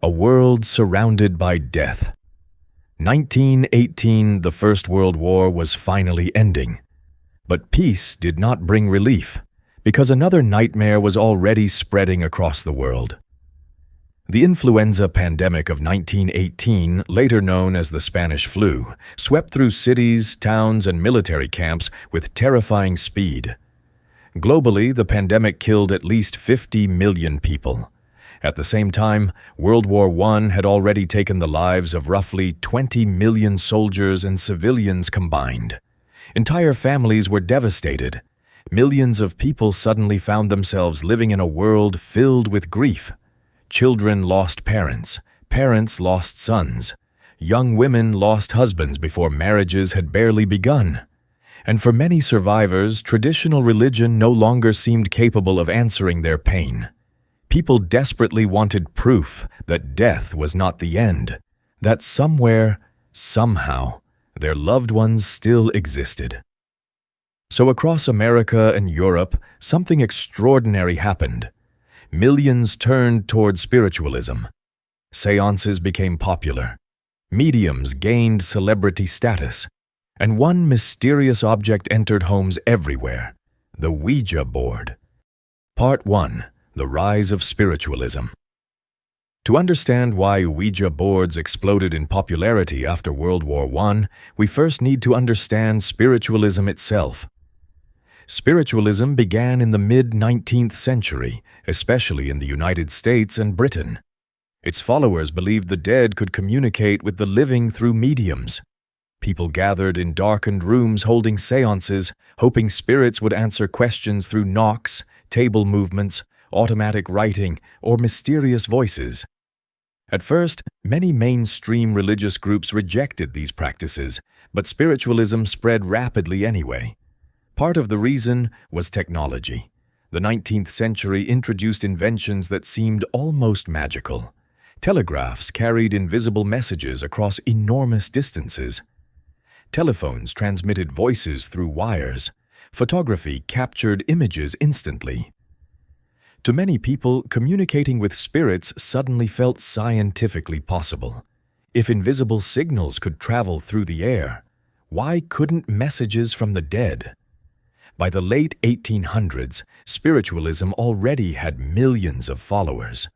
A world surrounded by death. 1918, the First World War was finally ending. But peace did not bring relief, because another nightmare was already spreading across the world. The influenza pandemic of 1918, later known as the Spanish flu, swept through cities, towns, and military camps with terrifying speed. Globally, the pandemic killed at least 50 million people. At the same time, World War I had already taken the lives of roughly 20 million soldiers and civilians combined. Entire families were devastated. Millions of people suddenly found themselves living in a world filled with grief. Children lost parents, parents lost sons. Young women lost husbands before marriages had barely begun. And for many survivors, traditional religion no longer seemed capable of answering their pain. People desperately wanted proof that death was not the end, that somewhere, somehow, their loved ones still existed. So across America and Europe, something extraordinary happened. Millions turned toward spiritualism. Séances became popular. Mediums gained celebrity status. And one mysterious object entered homes everywhere: the Ouija board. Part 1. The Rise of Spiritualism. To understand why Ouija boards exploded in popularity after World War I, we first need to understand spiritualism itself. Spiritualism began in the mid-19th century, especially in the United States and Britain. Its followers believed the dead could communicate with the living through mediums. People gathered in darkened rooms holding séances, hoping spirits would answer questions through knocks, table movements, automatic writing, or mysterious voices. At first, many mainstream religious groups rejected these practices, but spiritualism spread rapidly anyway. Part of the reason was technology. The 19th century introduced inventions that seemed almost magical. Telegraphs carried invisible messages across enormous distances. Telephones transmitted voices through wires. Photography captured images instantly. To many people, communicating with spirits suddenly felt scientifically possible. If invisible signals could travel through the air, why couldn't messages from the dead? By the late 1800s, spiritualism already had millions of followers.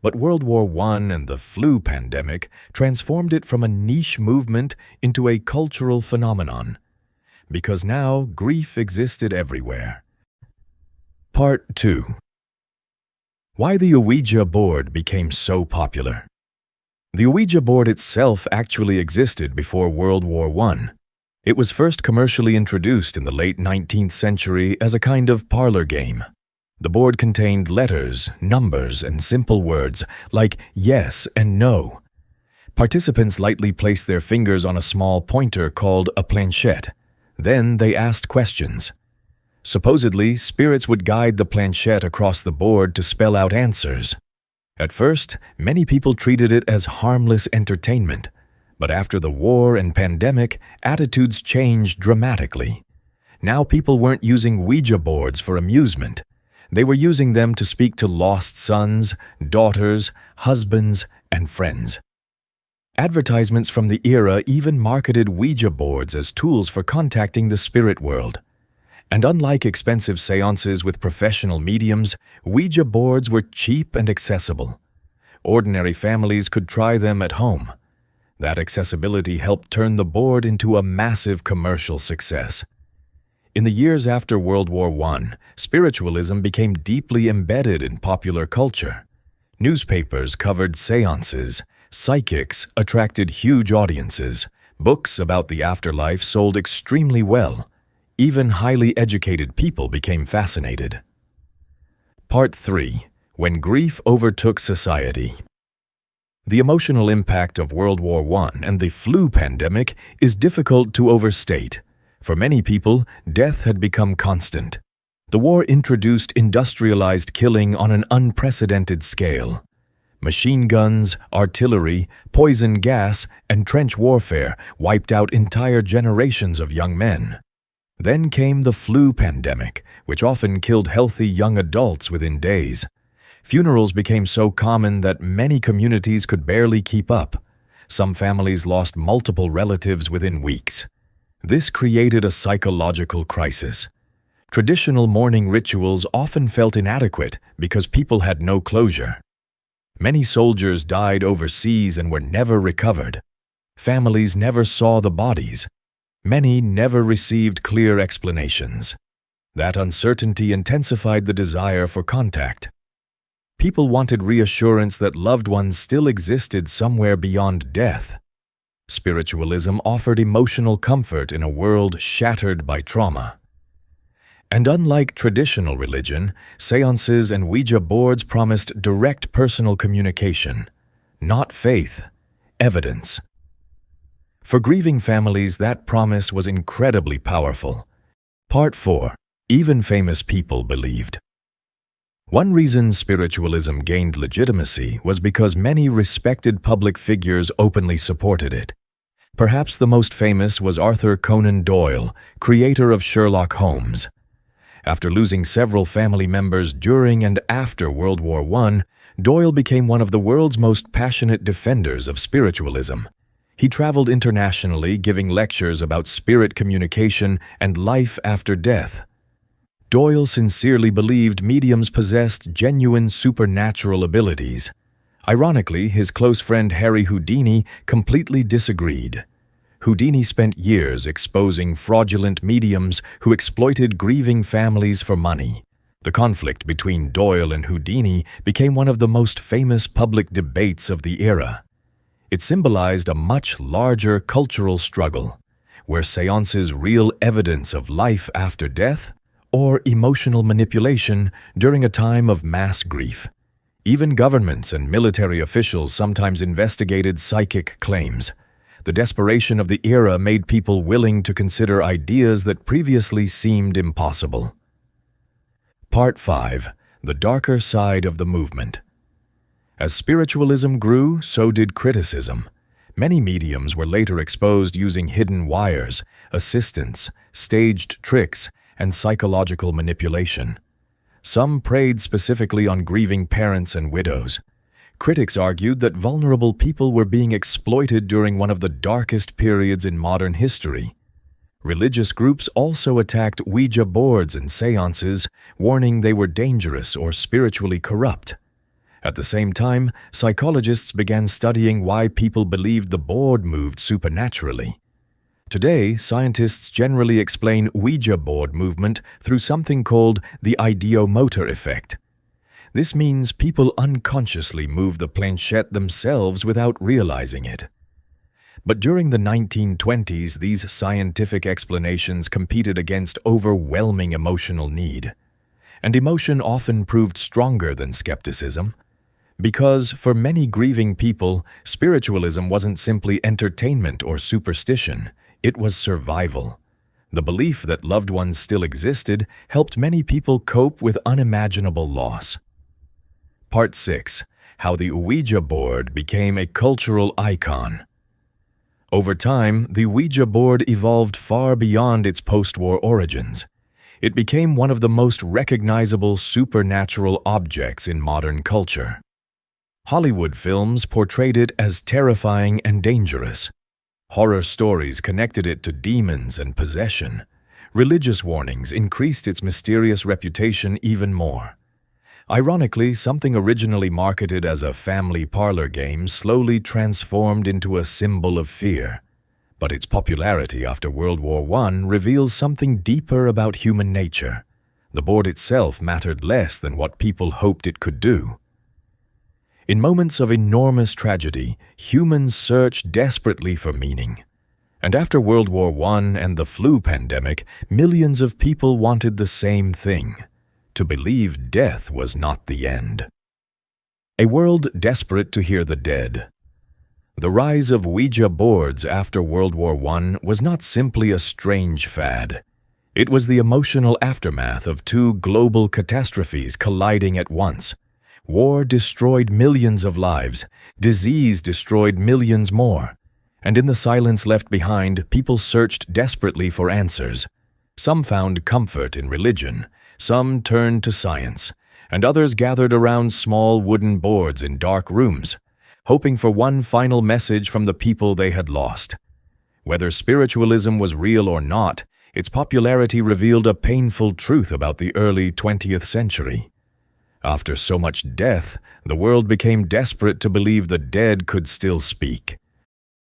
But World War I and the flu pandemic transformed it from a niche movement into a cultural phenomenon. Because now, grief existed everywhere. Part 2. Why the Ouija board became so popular. The Ouija board itself actually existed before World War I. It was first commercially introduced in the late 19th century as a kind of parlor game. The board contained letters, numbers, and simple words like yes and no. Participants lightly placed their fingers on a small pointer called a planchette. Then they asked questions. Supposedly, spirits would guide the planchette across the board to spell out answers. At first, many people treated it as harmless entertainment. But after the war and pandemic, attitudes changed dramatically. Now people weren't using Ouija boards for amusement. They were using them to speak to lost sons, daughters, husbands, and friends. Advertisements from the era even marketed Ouija boards as tools for contacting the spirit world. And unlike expensive séances with professional mediums, Ouija boards were cheap and accessible. Ordinary families could try them at home. That accessibility helped turn the board into a massive commercial success. In the years after World War I, spiritualism became deeply embedded in popular culture. Newspapers covered séances, psychics attracted huge audiences, books about the afterlife sold extremely well. Even highly educated people became fascinated. Part 3. When grief overtook society. The emotional impact of World War I and the flu pandemic is difficult to overstate. For many people, death had become constant. The war introduced industrialized killing on an unprecedented scale. Machine guns, artillery, poison gas, and trench warfare wiped out entire generations of young men. Then came the flu pandemic, which often killed healthy young adults within days. Funerals became so common that many communities could barely keep up. Some families lost multiple relatives within weeks. This created a psychological crisis. Traditional mourning rituals often felt inadequate because people had no closure. Many soldiers died overseas and were never recovered. Families never saw the bodies. Many never received clear explanations. That uncertainty intensified the desire for contact. People wanted reassurance that loved ones still existed somewhere beyond death. Spiritualism offered emotional comfort in a world shattered by trauma. And unlike traditional religion, séances and Ouija boards promised direct personal communication, not faith, evidence. For grieving families, that promise was incredibly powerful. Part 4. Even famous people believed. One reason spiritualism gained legitimacy was because many respected public figures openly supported it. Perhaps the most famous was Arthur Conan Doyle, creator of Sherlock Holmes. After losing several family members during and after World War I, Doyle became one of the world's most passionate defenders of spiritualism. He traveled internationally, giving lectures about spirit communication and life after death. Doyle sincerely believed mediums possessed genuine supernatural abilities. Ironically, his close friend Harry Houdini completely disagreed. Houdini spent years exposing fraudulent mediums who exploited grieving families for money. The conflict between Doyle and Houdini became one of the most famous public debates of the era. It symbolized a much larger cultural struggle. Were séances real evidence of life after death, or emotional manipulation during a time of mass grief? Even governments and military officials sometimes investigated psychic claims. The desperation of the era made people willing to consider ideas that previously seemed impossible. Part 5. The darker side of the movement. As spiritualism grew, so did criticism. Many mediums were later exposed using hidden wires, assistants, staged tricks, and psychological manipulation. Some preyed specifically on grieving parents and widows. Critics argued that vulnerable people were being exploited during one of the darkest periods in modern history. Religious groups also attacked Ouija boards and séances, warning they were dangerous or spiritually corrupt. At the same time, psychologists began studying why people believed the board moved supernaturally. Today, scientists generally explain Ouija board movement through something called the ideomotor effect. This means people unconsciously move the planchette themselves without realizing it. But during the 1920s, these scientific explanations competed against overwhelming emotional need. And emotion often proved stronger than skepticism. Because for many grieving people, spiritualism wasn't simply entertainment or superstition, it was survival. The belief that loved ones still existed helped many people cope with unimaginable loss. Part 6. How the Ouija board became a cultural icon. Over time, the Ouija board evolved far beyond its post-war origins. It became one of the most recognizable supernatural objects in modern culture. Hollywood films portrayed it as terrifying and dangerous. Horror stories connected it to demons and possession. Religious warnings increased its mysterious reputation even more. Ironically, something originally marketed as a family parlor game slowly transformed into a symbol of fear. But its popularity after World War I reveals something deeper about human nature. The board itself mattered less than what people hoped it could do. In moments of enormous tragedy, humans searched desperately for meaning. And after World War I and the flu pandemic, millions of people wanted the same thing: to believe death was not the end. A world desperate to hear the dead. The rise of Ouija boards after World War I was not simply a strange fad. It was the emotional aftermath of two global catastrophes colliding at once. War destroyed millions of lives, disease destroyed millions more, and in the silence left behind, people searched desperately for answers. Some found comfort in religion, some turned to science, and others gathered around small wooden boards in dark rooms, hoping for one final message from the people they had lost. Whether spiritualism was real or not, its popularity revealed a painful truth about the early 20th century. After so much death, the world became desperate to believe the dead could still speak.